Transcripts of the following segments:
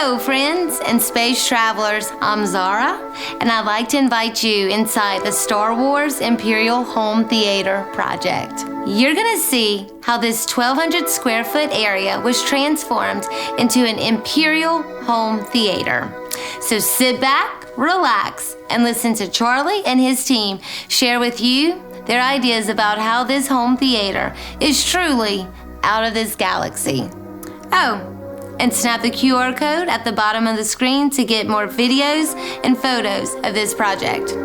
Hello, friends and space travelers. I'm Zara, and I'd like to invite you inside the Star Wars Imperial Home Theater project. You're gonna see how this 1,200 square foot area was transformed into an Imperial Home Theater. So sit back, relax, and listen to Charlie and his team share with you their ideas about how this home theater is truly out of this galaxy. Oh, and snap the QR code at the bottom of the screen to get more videos and photos of this project.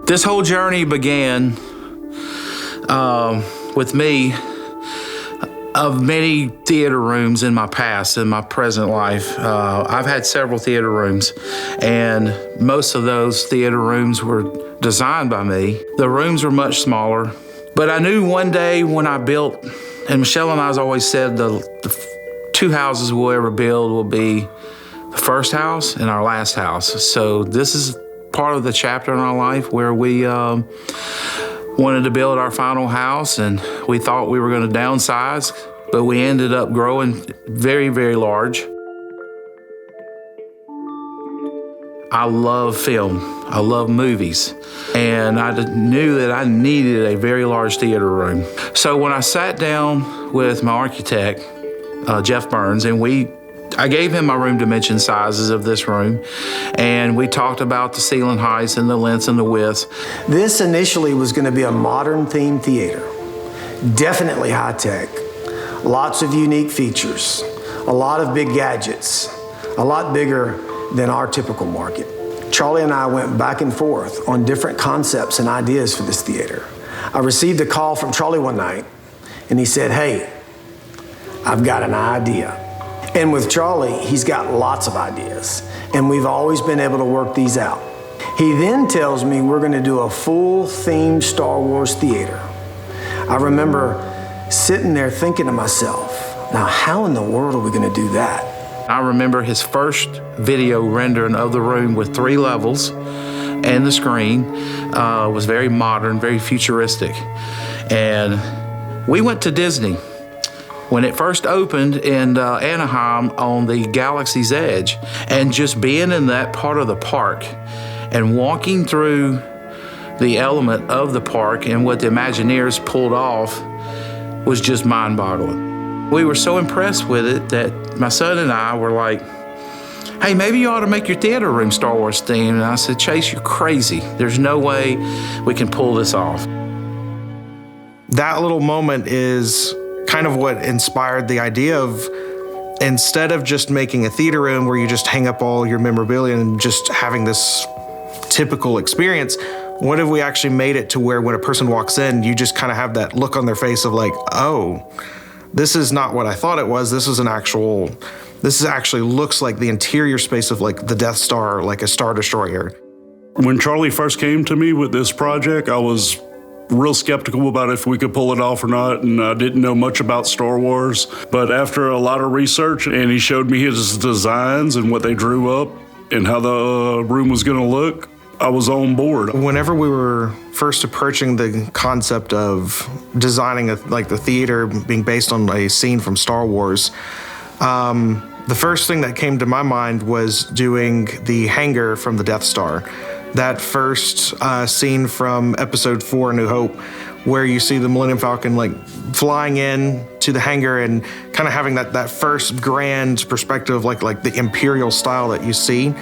This whole journey began with me of many theater rooms in my past, in my present life. I've had several theater rooms, and most of those theater rooms were designed by me. The rooms were much smaller, but I knew one day when I built, and Michelle and I always said the two houses we'll ever build will be the first house and our last house. So this is part of the chapter in our life where we wanted to build our final house, and we thought we were going to downsize, but we ended up growing very, very large. I love film. I love movies. And I knew that I needed a very large theater room. So when I sat down with my architect, Jeff Burns, and I gave him my room dimension sizes of this room, and we talked about the ceiling heights and the lengths and the widths. This initially was going to be a modern themed theater, definitely high tech, lots of unique features, a lot of big gadgets, a lot bigger than our typical market. Charlie and I went back and forth on different concepts and ideas for this theater. I received a call from Charlie one night, and he said, "Hey, I've got an idea." And with Charlie, he's got lots of ideas, and we've always been able to work these out. He then tells me we're going to do a full themed Star Wars theater. I remember sitting there thinking to myself, now how in the world are we going to do that? I remember his first video rendering of the room with 3 levels, and the screen was very modern, very futuristic. And we went to Disney when it first opened in Anaheim on the Galaxy's Edge, and just being in that part of the park and walking through the element of the park and what the Imagineers pulled off was just mind-boggling. We were so impressed with it that my son and I were like, "Hey, maybe you ought to make your theater room Star Wars themed." And I said, "Chase, you're crazy. There's no way we can pull this off." That little moment is kind of what inspired the idea of, instead of just making a theater room where you just hang up all your memorabilia and just having this typical experience, what if we actually made it to where when a person walks in, you just kind of have that look on their face of like, oh, this is not what I thought it was. This actually looks like the interior space of like the Death Star, like a Star Destroyer. When Charlie first came to me with this project, I was real skeptical about if we could pull it off or not, and I didn't know much about Star Wars. But after a lot of research, and he showed me his designs and what they drew up and how the room was going to look, I was on board. Whenever we were first approaching the concept of designing the theater being based on a scene from Star Wars, the first thing that came to my mind was doing the hangar from the Death Star. That first scene from Episode 4, A New Hope, where you see the Millennium Falcon like flying in to the hangar and kind of having that first grand perspective, like the Imperial style that you see.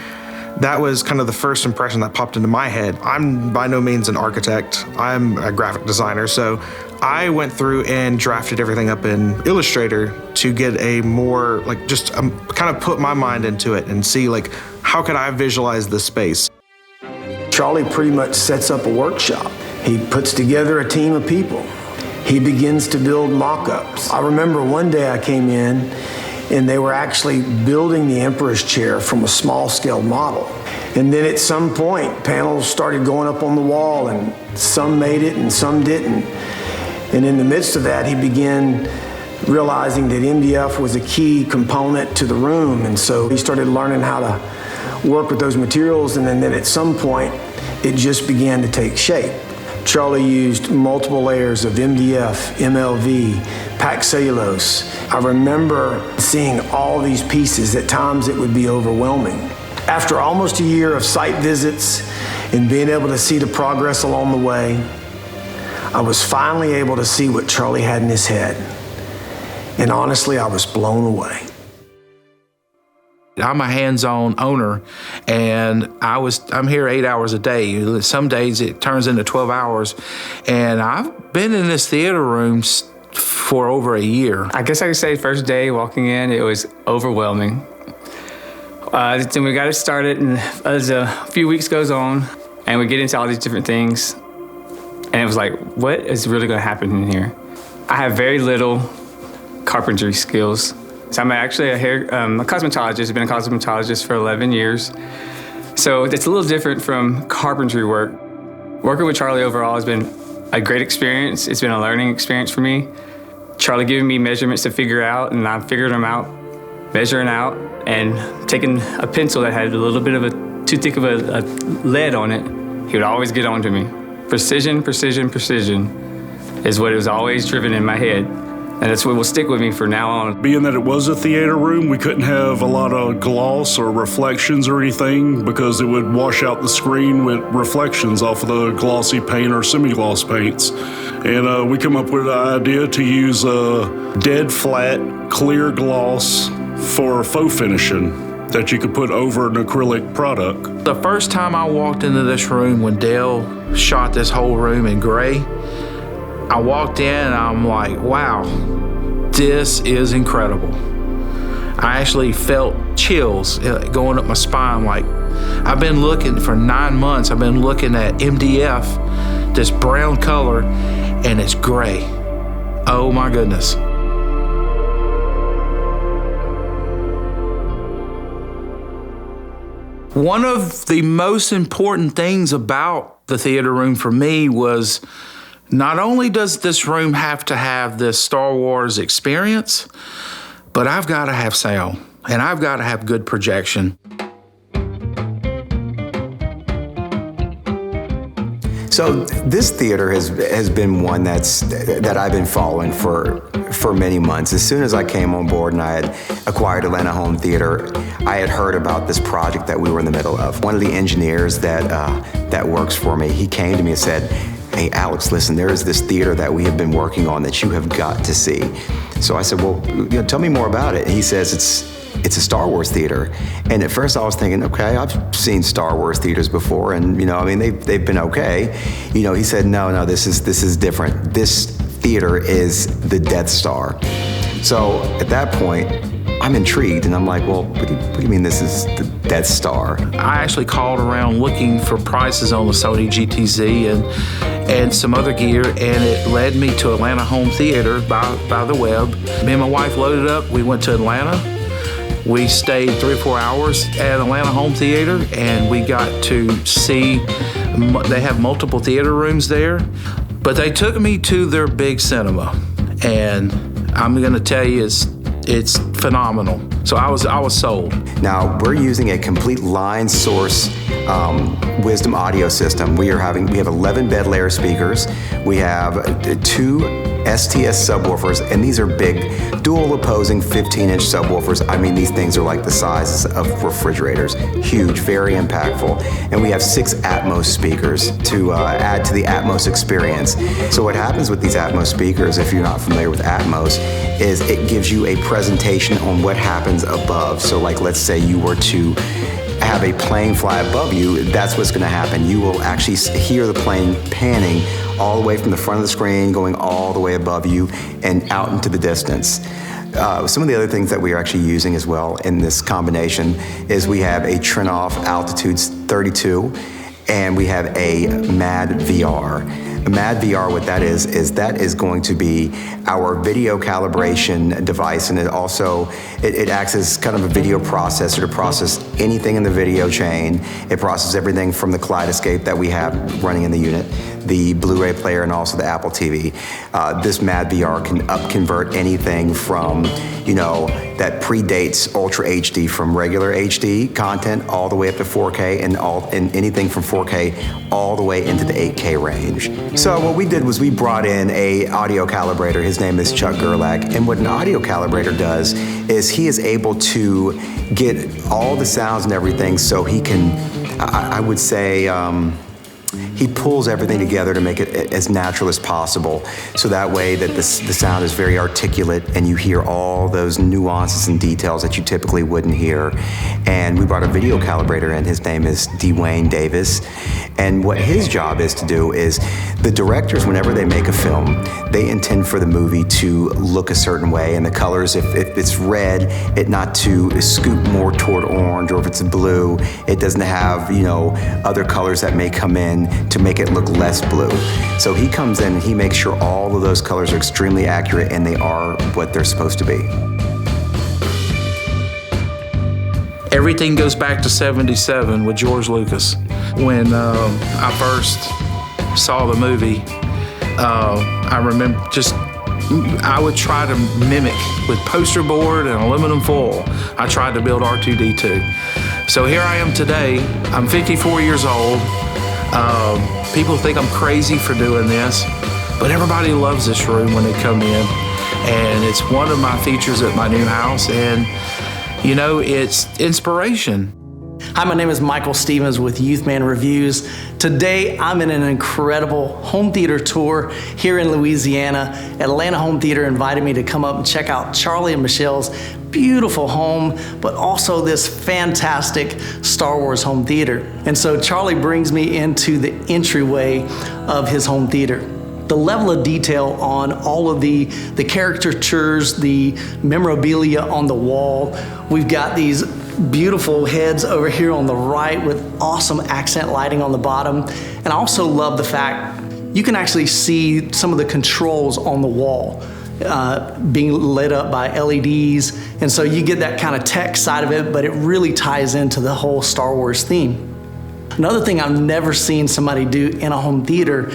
that was kind of the first impression that popped into my head. I'm by no means an architect. I'm a graphic designer, so I went through and drafted everything up in Illustrator to get a more, like, just kind of put my mind into it and see, like, how could I visualize this space? Charlie pretty much sets up a workshop. He puts together a team of people. He begins to build mock-ups. I remember one day I came in and they were actually building the Emperor's chair from a small-scale model. And then at some point, panels started going up on the wall, and some made it and some didn't. And in the midst of that, he began realizing that MDF was a key component to the room, and so he started learning how to work with those materials, and then at some point, it just began to take shape. Charlie used multiple layers of MDF, MLV, packed cellulose. I remember seeing all these pieces. At times it would be overwhelming. After almost a year of site visits and being able to see the progress along the way, I was finally able to see what Charlie had in his head. And honestly, I was blown away. I'm a hands-on owner, and I'm here 8 hours a day. Some days it turns into 12 hours, and I've been in this theater room for over a year. I guess I could say first day walking in, it was overwhelming. Then we got it started, and as a few weeks goes on, and we get into all these different things, and it was like, what is really going to happen in here? I have very little carpentry skills. So I'm actually a cosmetologist. I've been a cosmetologist for 11 years. So it's a little different from carpentry work. Working with Charlie overall has been a great experience. It's been a learning experience for me. Charlie giving me measurements to figure out, and I figured them out, measuring out, and taking a pencil that had a little bit of too thick of a lead on it, he would always get on to me. Precision, precision, precision is what was always driven in my head. And that's what will stick with me for now on. Being that it was a theater room, we couldn't have a lot of gloss or reflections or anything because it would wash out the screen with reflections off of the glossy paint or semi-gloss paints. And we come up with the idea to use a dead flat, clear gloss for faux finishing that you could put over an acrylic product. The first time I walked into this room when Dale shot this whole room in gray, I walked in and I'm like, wow, this is incredible. I actually felt chills going up my spine. Like, I've been looking for 9 months, I've been looking at MDF, this brown color, and it's gray. Oh my goodness. One of the most important things about the theater room for me was not only does this room have to have this Star Wars experience, but I've got to have sound, and I've got to have good projection. So this theater has been one that I've been following for many months. As soon as I came on board and I had acquired Atlanta Home Theater, I had heard about this project that we were in the middle of. One of the engineers that works for me, he came to me and said, "Hey, Alex, listen, there is this theater that we have been working on that you have got to see." So I said, well, tell me more about it. And he says, it's a Star Wars theater. And at first I was thinking, okay, I've seen Star Wars theaters before, and they've been okay. He said, no, this is different. This theater is the Death Star. So at that point, I'm intrigued, and I'm like, well, what do you mean this is the Death Star? I actually called around looking for prices on the Sony GTZ and some other gear, and it led me to Atlanta Home Theater by the web. Me and my wife loaded up. We went to Atlanta. We stayed 3 or 4 hours at Atlanta Home Theater, and we got to see, they have multiple theater rooms there, but they took me to their big cinema, and I'm gonna tell you, it's phenomenal. So I was sold. Now we're using a complete line source Wisdom audio system. We have 11 bed layer speakers. We have 2 STS subwoofers, and these are big, dual opposing 15-inch subwoofers. I mean, these things are like the size of refrigerators. Huge, very impactful. And we have 6 Atmos speakers to add to the Atmos experience. So what happens with these Atmos speakers, if you're not familiar with Atmos, is it gives you a presentation on what happens above. So like, let's say you were to have a plane fly above you, that's what's going to happen. You will actually hear the plane panning all the way from the front of the screen, going all the way above you and out into the distance. Some of the other things that we are actually using as well in this combination is we have a Trinnov Altitude 32 and we have a MadVR. MadVR, what that is that is going to be our video calibration device, and it acts as kind of a video processor to process anything in the video chain. It processes everything from the Kaleidescape that we have running in the unit, the Blu-ray player, and also the Apple TV. This MadVR can convert anything from, that predates Ultra HD from regular HD content all the way up to 4K and anything from 4K all the way into the 8K range. So what we did was we brought in a audio calibrator. His name is Chuck Gerlach, and what an audio calibrator does is he is able to get all the sounds and everything so he can, I would say, he pulls everything together to make it as natural as possible, so that way that the sound is very articulate and you hear all those nuances and details that you typically wouldn't hear. And we brought a video calibrator in. His name is Dwayne Davis, and what his job is to do is the directors, whenever they make a film, they intend for the movie to look a certain way, and the colors, if it's red, it not to scoot more toward orange, or if it's blue, it doesn't have other colors that may come in to make it look less blue. So he comes in and he makes sure all of those colors are extremely accurate and they are what they're supposed to be. Everything goes back to '77 with George Lucas. When I first saw the movie, I remember I would try to mimic with poster board and aluminum foil. I tried to build R2-D2. So here I am today. I'm 54 years old. People think I'm crazy for doing this, but everybody loves this room when they come in, and it's one of my features at my new house, and it's inspiration. Hi, my name is Michael Stevens with Youthman Reviews. Today, I'm in an incredible home theater tour here in Louisiana. Atlanta Home Theater invited me to come up and check out Charlie and Michelle's beautiful home, but also this fantastic Star Wars home theater. And so Charlie brings me into the entryway of his home theater. The level of detail on all of the caricatures, the memorabilia on the wall. We've got these beautiful heads over here on the right with awesome accent lighting on the bottom. And I also love the fact you can actually see some of the controls on the wall being lit up by LEDs. And so you get that kind of tech side of it, but it really ties into the whole Star Wars theme. Another thing I've never seen somebody do in a home theater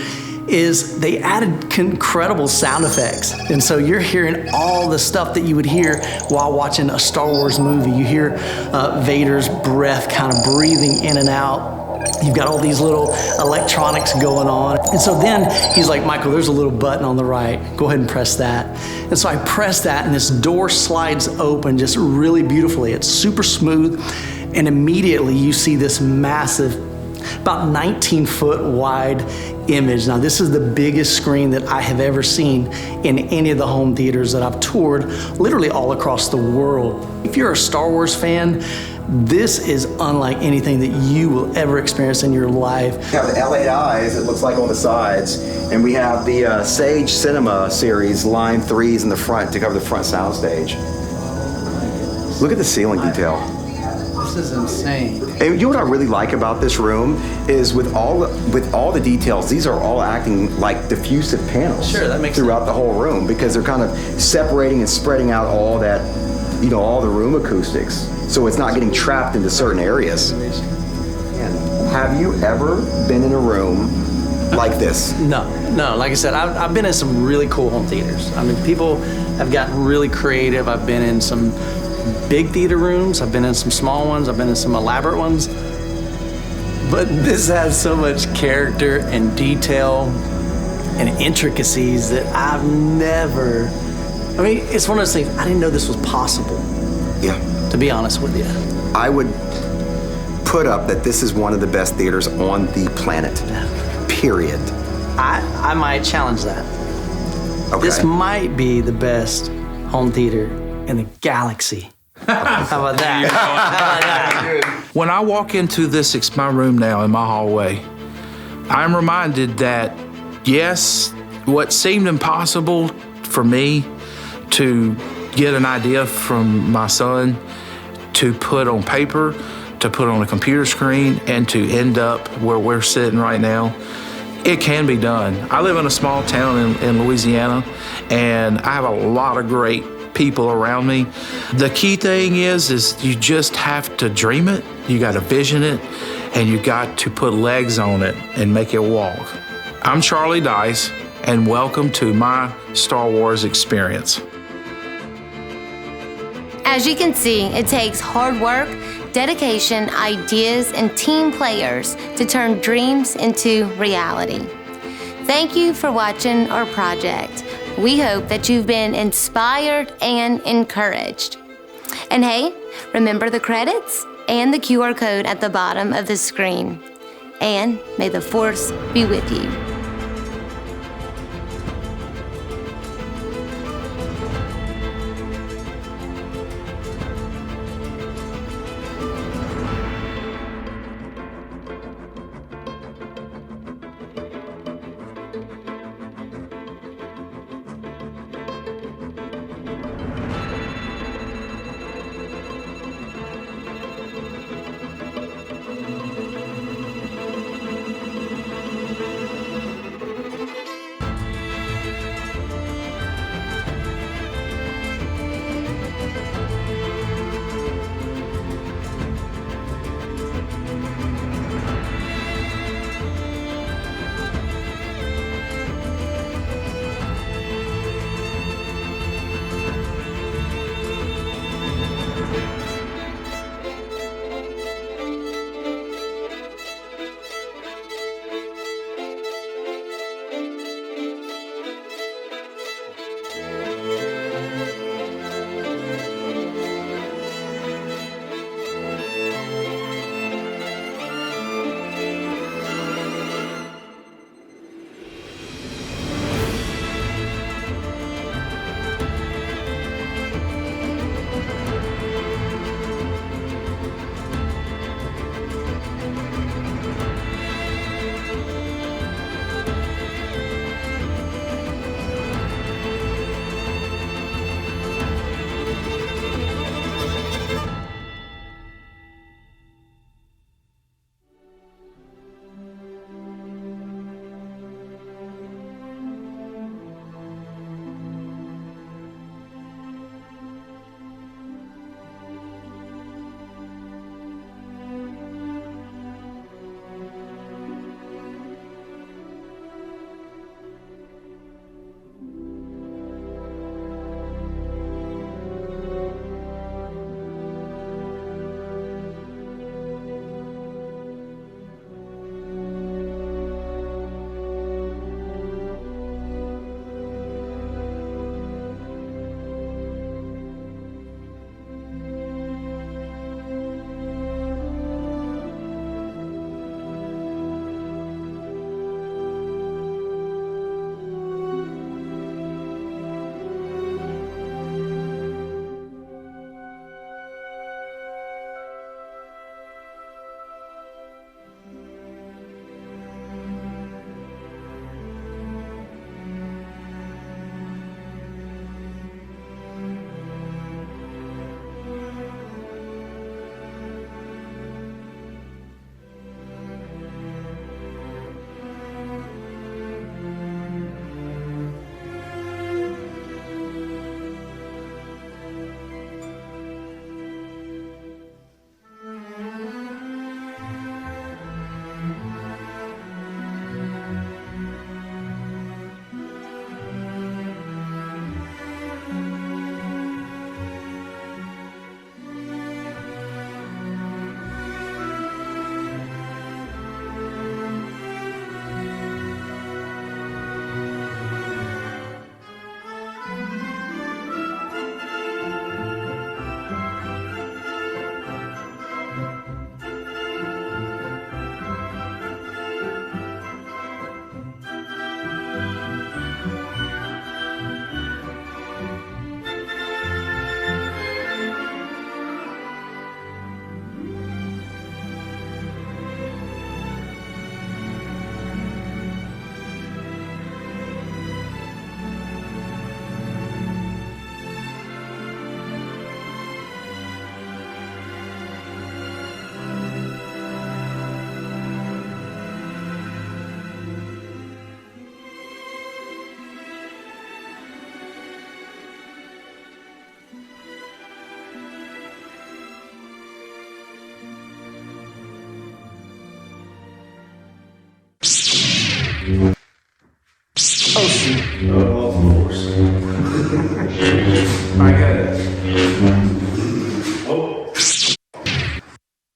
is they added incredible sound effects. And so you're hearing all the stuff that you would hear while watching a Star Wars movie. You hear Vader's breath kind of breathing in and out. You've got all these little electronics going on. And so then he's like, Michael, there's a little button on the right. Go ahead and press that. And so I press that and this door slides open just really beautifully. It's super smooth. And immediately you see this massive, about 19-foot wide image. Now this is the biggest screen that I have ever seen in any of the home theaters that I've toured, literally all across the world. If you're a Star Wars fan, this is unlike anything that you will ever experience in your life. We have the L8 eyes, it looks like on the sides, and we have the Sage Cinema series line 3s in the front to cover the front soundstage. Look at the ceiling detail. This is insane. And you know what I really like about this room is with all the details, these are all acting like diffusive panels. Sure, that makes throughout the whole room, because they're kind of separating and spreading out all that, all the room acoustics. So it's not getting trapped into certain areas. Have you ever been in a room like this? No. Like I said, I've been in some really cool home theaters. I mean, people have gotten really creative. I've been in some big theater rooms. I've been in some small ones. I've been in some elaborate ones. But this has so much character and detail and intricacies that I've never... I mean, it's one of those things, I didn't know this was possible. Yeah. To be honest with you. I would put up that this is one of the best theaters on the planet. Period. I might challenge that. Okay. This might be the best home theater in the galaxy. How about that? How about that? When I walk into my room now in my hallway, I'm reminded that, yes, what seemed impossible for me to get an idea from my son to put on paper, to put on a computer screen, and to end up where we're sitting right now, it can be done. I live in a small town in Louisiana, and I have a lot of great people around me. The key thing is you just have to dream it, you got to vision it, and you got to put legs on it and make it walk. I'm Charlie Dyess, and welcome to my Star Wars experience. As you can see, it takes hard work, dedication, ideas, and team players to turn dreams into reality. Thank you for watching our project. We hope that you've been inspired and encouraged. And hey, remember the credits and the QR code at the bottom of the screen. And may the Force be with you. I got it.